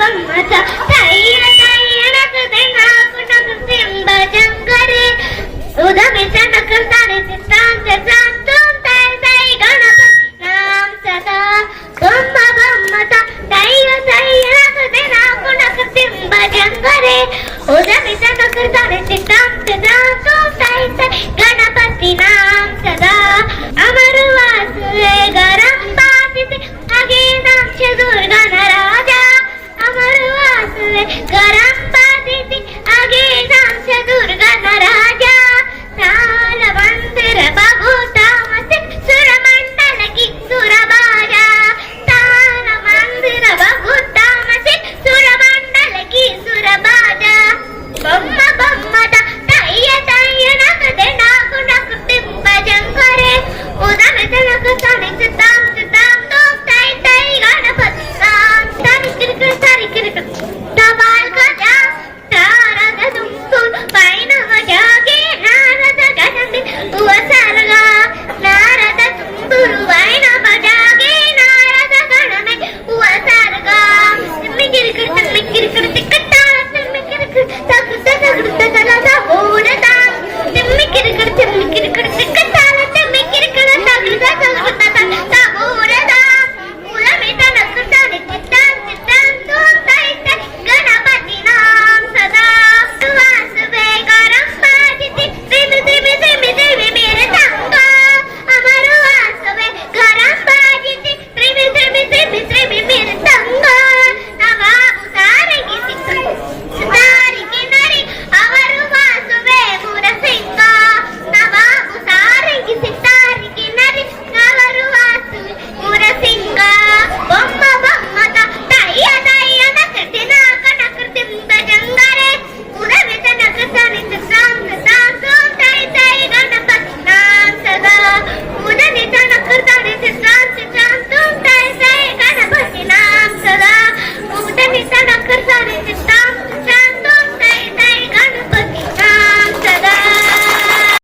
गम्मता ताईया ताईया नकते नाक सिंब जंगरे उदमिचा नकरतारे चित्तांचे तुम ताई ताई गणपती नाम सदा गम्मा गम्मता ताईया ताईया नकते नाक सिंब जंगरे उदमिचा नकरतारे चित्तांचे तुम ताई ताई गणपती नाम सदा अमर वासुदेव गरम बाजिते आगे नामचे दुर्गण राजा अमर वासुदेव गरम बाजिते आगे नामचे दुर्गण राजा ताल मंदिर बघू तामसे सुरमंडल की सुरबाजा ताल मंदिर बघू तामसे सुरमंडल की सुरबाजा बम्मा बम्मता ताईया ताईया नकते नाकु नकते बजंगरे उदमिचा नकताने चित्ताम चित्ताम तुम ताई ताई गणपती नाम तारी किरकिर तारी किरकिर तबाल गजा तारद तुमतुन पैनव जागे नारद गजंबी उवसर्गा नारद तुंबुरु वैनव जागे नारद गणमे उवसर्गा तिम्मी किरकिर तिकट्टा तिम्मी किरकिर तगुत्ता तगुत्ता तलदा ओडता तिम्मी किरकिर तिकट्टा तिम्मी किरकिर तगुत्ता तगुत्ता तलदा ओडता उदमिचा नकरताने चित्तां चित्तां तुम ताई ताई गणपती नाम सदा वासुदेव गरम बाजिते प्रेमी प्रेमी प्रेमी प्रेमी मेरे संगा अमर वासुदेव गरम बाजिते प्रेमी प्रेमी प्रेमी प्रेमी मेरे संगा नवाबु सारंगी सितारी किनारी अमर वासुदेव मुरसिंगा नवाबु सारंगी सितारी किनारी अमर वासुदेव मुरसिंगा बम्मा बम्मता ताईया ताईया नकते नाक नकते बजंगरे उदमिचा नकरताने चित्तां चित्तां तुम ताई ताई गणपती नाम सदा उदमिचा नकरताने चित्तां चित्तां तुम ताई ताई गणपती नाम सदा उदमिचा नकरताने चित्तां